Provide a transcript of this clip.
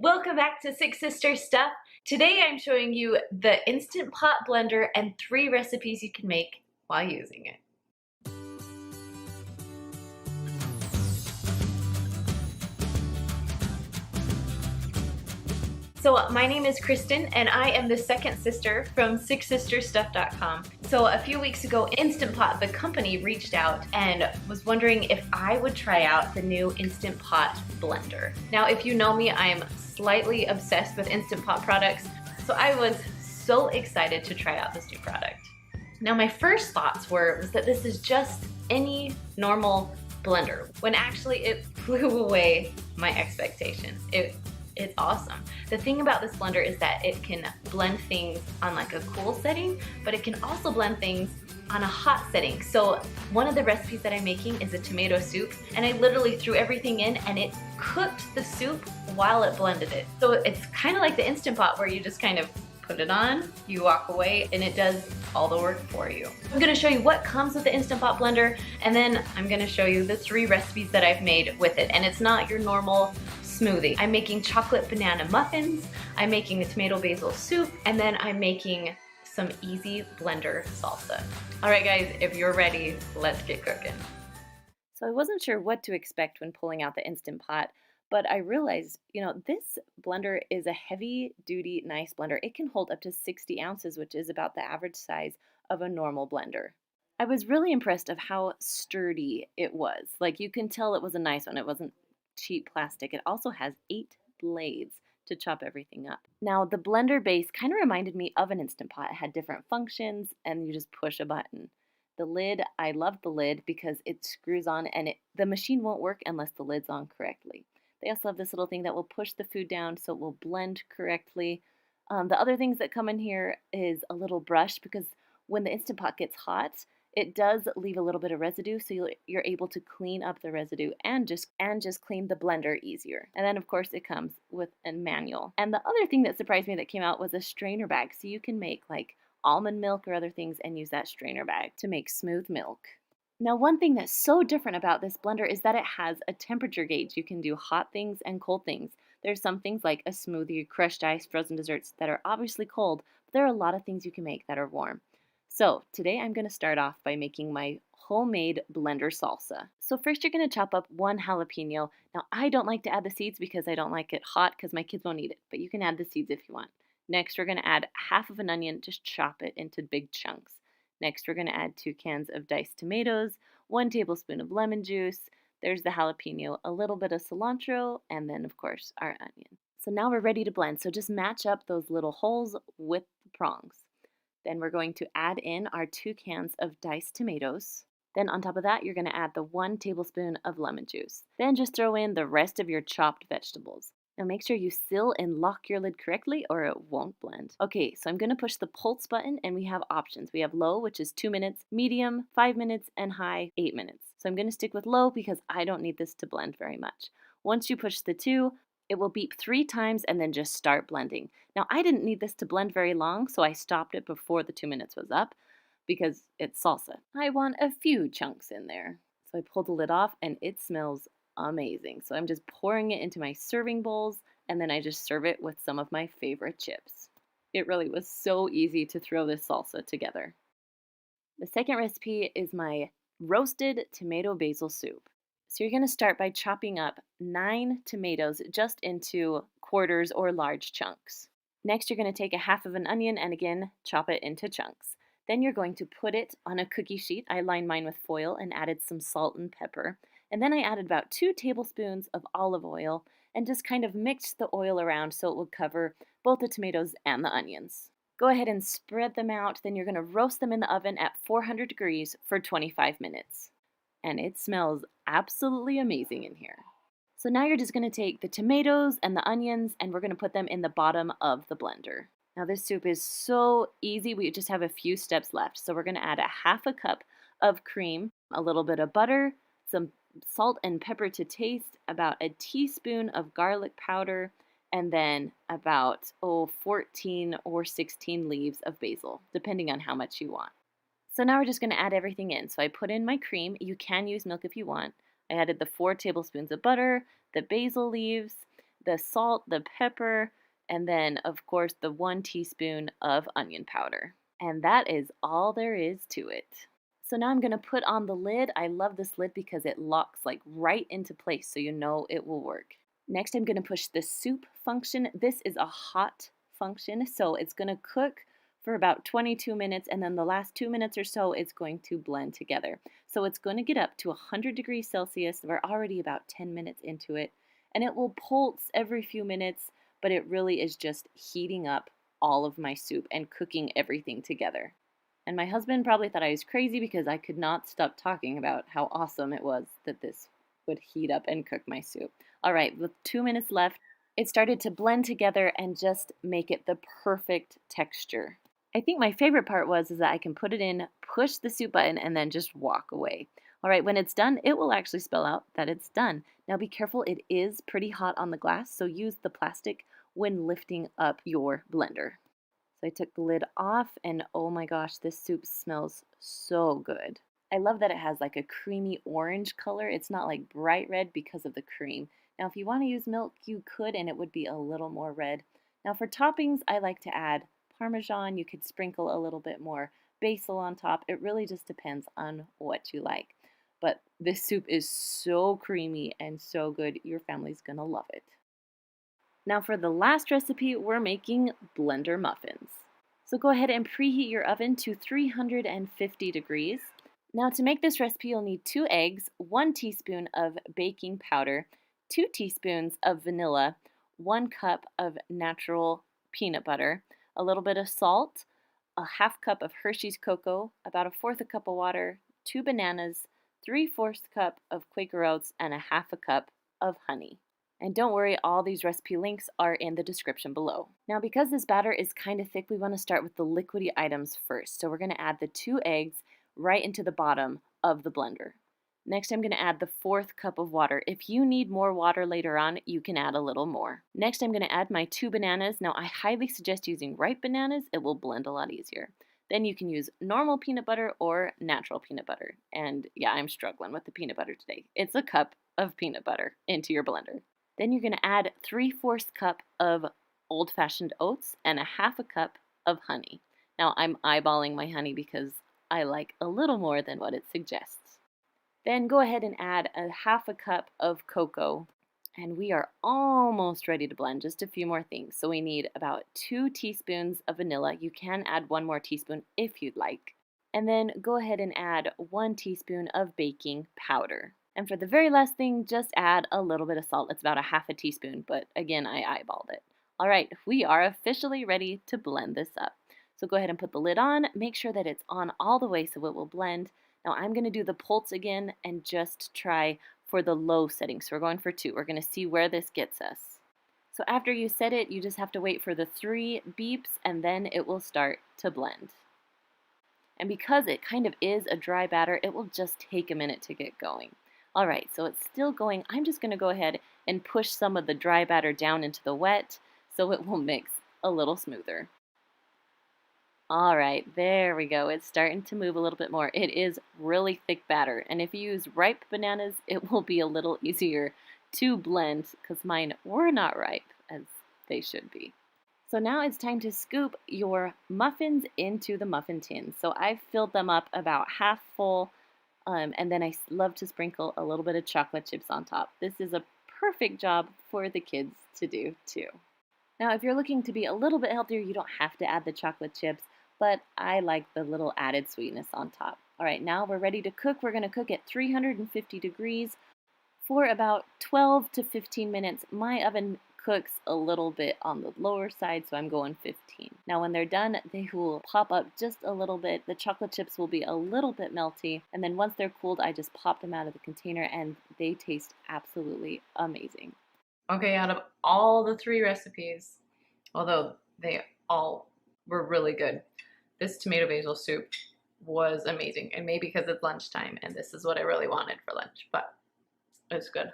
Welcome back to Six Sisters Stuff. Today I'm showing you the Instant Pot blender and 3 recipes you can make while using it. So my name is Kristen and I am the second sister from SixSistersStuff.com. So a few weeks ago, Instant Pot, the company, reached out and was wondering if I would try out the new Instant Pot blender. Now, if you know me, I am slightly obsessed with Instant Pot products, so I was so excited to try out this new product. Now, my first thoughts was that this is just any normal blender, when actually it blew away my expectations. It's awesome. The thing about this blender is that it can blend things on like a cool setting, but it can also blend things on a hot setting. So one of the recipes that I'm making is a tomato soup, and I literally threw everything in and it cooked the soup while it blended it. So it's kind of like the Instant Pot where you just kind of put it on, you walk away, and it does all the work for you. I'm gonna show you what comes with the Instant Pot blender, and then I'm gonna show you the 3 recipes that I've made with it. And it's not your normal smoothie. I'm making chocolate banana muffins, I'm making a tomato basil soup, and then I'm making some easy blender salsa. All right guys, if you're ready, let's get cooking. So I wasn't sure what to expect when pulling out the Instant Pot, but I realized, this blender is a heavy duty, nice blender. It can hold up to 60 ounces, which is about the average size of a normal blender. I was really impressed of how sturdy it was. Like, you can tell it was a nice one. It wasn't cheap plastic. It also has 8 blades to chop everything up. Now, the blender base kind of reminded me of an Instant Pot. It had different functions and you just push a button. The lid, I love the lid because it screws on and the machine won't work unless the lid's on correctly. They also have this little thing that will push the food down so it will blend correctly. The other things that come in here is a little brush, because when the Instant Pot gets hot, it does leave a little bit of residue, so you're able to clean up the residue and just clean the blender easier. And then of course it comes with a manual. And the other thing that surprised me that came out was a strainer bag, so you can make like almond milk or other things and use that strainer bag to make smooth milk. Now, one thing that's so different about this blender is that it has a temperature gauge. You can do hot things and cold things. There's some things like a smoothie, crushed ice, frozen desserts that are obviously cold, but there are a lot of things you can make that are warm. So today I'm going to start off by making my homemade blender salsa. So first you're going to chop up 1 jalapeno. Now, I don't like to add the seeds because I don't like it hot because my kids won't eat it, but you can add the seeds if you want. Next, we're going to add half of an onion, just chop it into big chunks. Next, we're going to add 2 cans of diced tomatoes, 1 tablespoon of lemon juice, there's the jalapeno, a little bit of cilantro, and then, of course, our onion. So now we're ready to blend. So just match up those little holes with the prongs. Then we're going to add in our 2 cans of diced tomatoes. Then on top of that, you're going to add the 1 tablespoon of lemon juice. Then just throw in the rest of your chopped vegetables. Now make sure you seal and lock your lid correctly or it won't blend. Okay, so I'm going to push the pulse button and we have options. We have low, which is 2 minutes, medium, 5 minutes, and high, 8 minutes. So I'm going to stick with low because I don't need this to blend very much. Once you push the 2, it will beep 3 times and then just start blending. Now, I didn't need this to blend very long, so I stopped it before the 2 minutes was up because it's salsa. I want a few chunks in there. So I pulled the lid off and it smells amazing. So I'm just pouring it into my serving bowls and then I just serve it with some of my favorite chips. It really was so easy to throw this salsa together. The second recipe is my roasted tomato basil soup. So you're going to start by chopping up 9 tomatoes just into quarters or large chunks. Next, you're going to take a half of an onion and again chop it into chunks. Then you're going to put it on a cookie sheet. I lined mine with foil and added some salt and pepper. And then I added about 2 tablespoons of olive oil and just kind of mixed the oil around so it would cover both the tomatoes and the onions. Go ahead and spread them out. Then you're going to roast them in the oven at 400 degrees for 25 minutes. And it smells absolutely amazing in here. So now you're just going to take the tomatoes and the onions and we're going to put them in the bottom of the blender. Now this soup is so easy, we just have a few steps left. So we're going to add a half a cup of cream, a little bit of butter, some salt and pepper to taste, about a teaspoon of garlic powder, and then about 14 or 16 leaves of basil, depending on how much you want. So now we're just going to add everything in. So I put in my cream. You can use milk if you want. I added the 4 tablespoons of butter, the basil leaves, the salt, the pepper, and then of course the 1 teaspoon of onion powder. And that is all there is to it. So now I'm gonna put on the lid. I love this lid because it locks like right into place so you know it will work. Next I'm gonna push the soup function. This is a hot function, so it's gonna cook for about 22 minutes, and then the last 2 minutes or so it's going to blend together. So it's going to get up to 100 degrees Celsius. We're already about 10 minutes into it, and it will pulse every few minutes, but it really is just heating up all of my soup and cooking everything together. And my husband probably thought I was crazy because I could not stop talking about how awesome it was that this would heat up and cook my soup. All right, with 2 minutes left, it started to blend together and just make it the perfect texture. I think my favorite part was is that I can put it in, push the soup button, and then just walk away. All right, when it's done, it will actually spell out that it's done. Now be careful, it is pretty hot on the glass, so use the plastic when lifting up your blender. So I took the lid off, and oh my gosh, this soup smells so good. I love that it has like a creamy orange color. It's not like bright red because of the cream. Now if you want to use milk, you could, and it would be a little more red. Now for toppings, I like to add Parmesan. You could sprinkle a little bit more basil on top. It really just depends on what you like. But this soup is so creamy and so good. Your family's gonna love it. Now for the last recipe, we're making blender muffins. So go ahead and preheat your oven to 350 degrees. Now to make this recipe, you'll need 2 eggs, 1 teaspoon of baking powder, 2 teaspoons of vanilla, 1 cup of natural peanut butter, a little bit of salt, a half cup of Hershey's cocoa, about a fourth a cup of water, 2 bananas, 3/4 cup of Quaker Oats, and a half a cup of honey. And don't worry, all these recipe links are in the description below. Now because this batter is kind of thick, we want to start with the liquidy items first. So we're going to add the 2 eggs right into the bottom of the blender. Next I'm going to add the 4th cup of water. If you need more water later on, you can add a little more. Next I'm going to add my 2 bananas. Now I highly suggest using ripe bananas. It will blend a lot easier. Then you can use normal peanut butter or natural peanut butter. And yeah, I'm struggling with the peanut butter today. It's a cup of peanut butter into your blender. Then you're going to add 3/4 cup of old-fashioned oats and a half a cup of honey. Now I'm eyeballing my honey because I like a little more than what it suggests. Then go ahead and add a half a cup of cocoa, and we are almost ready to blend. Just a few more things. So we need about 2 teaspoons of vanilla. You can add 1 more teaspoon if you'd like. And then go ahead and add 1 teaspoon of baking powder. And for the very last thing, just add a little bit of salt. It's about a half a teaspoon, but again, I eyeballed it. All right, we are officially ready to blend this up. So go ahead and put the lid on. Make sure that it's on all the way so it will blend. Now I'm going to do the pulse again and just try for the low setting. So we're going for 2. We're going to see where this gets us. So after you set it, you just have to wait for the 3 beeps and then it will start to blend. And because it kind of is a dry batter, it will just take a minute to get going. All right, so it's still going. I'm just going to go ahead and push some of the dry batter down into the wet so it will mix a little smoother. All right, there we go. It's starting to move a little bit more. It is really thick batter, and if you use ripe bananas, it will be a little easier to blend because mine were not ripe as they should be. So now it's time to scoop your muffins into the muffin tin. So I've filled them up about half full. And then I love to sprinkle a little bit of chocolate chips on top. This is a perfect job for the kids to do too. Now, if you're looking to be a little bit healthier, you don't have to add the chocolate chips, but I like the little added sweetness on top. All right, now we're ready to cook. We're going to cook at 350 degrees for about 12 to 15 minutes. My oven cooks a little bit on the lower side, so I'm going 15. Now when they're done, they will pop up just a little bit. The chocolate chips will be a little bit melty, and then once they're cooled, I just pop them out of the container and they taste absolutely amazing. Okay, out of all the 3 recipes, although they all were really good, this tomato basil soup was amazing. And maybe because it's lunchtime and this is what I really wanted for lunch, but it's good.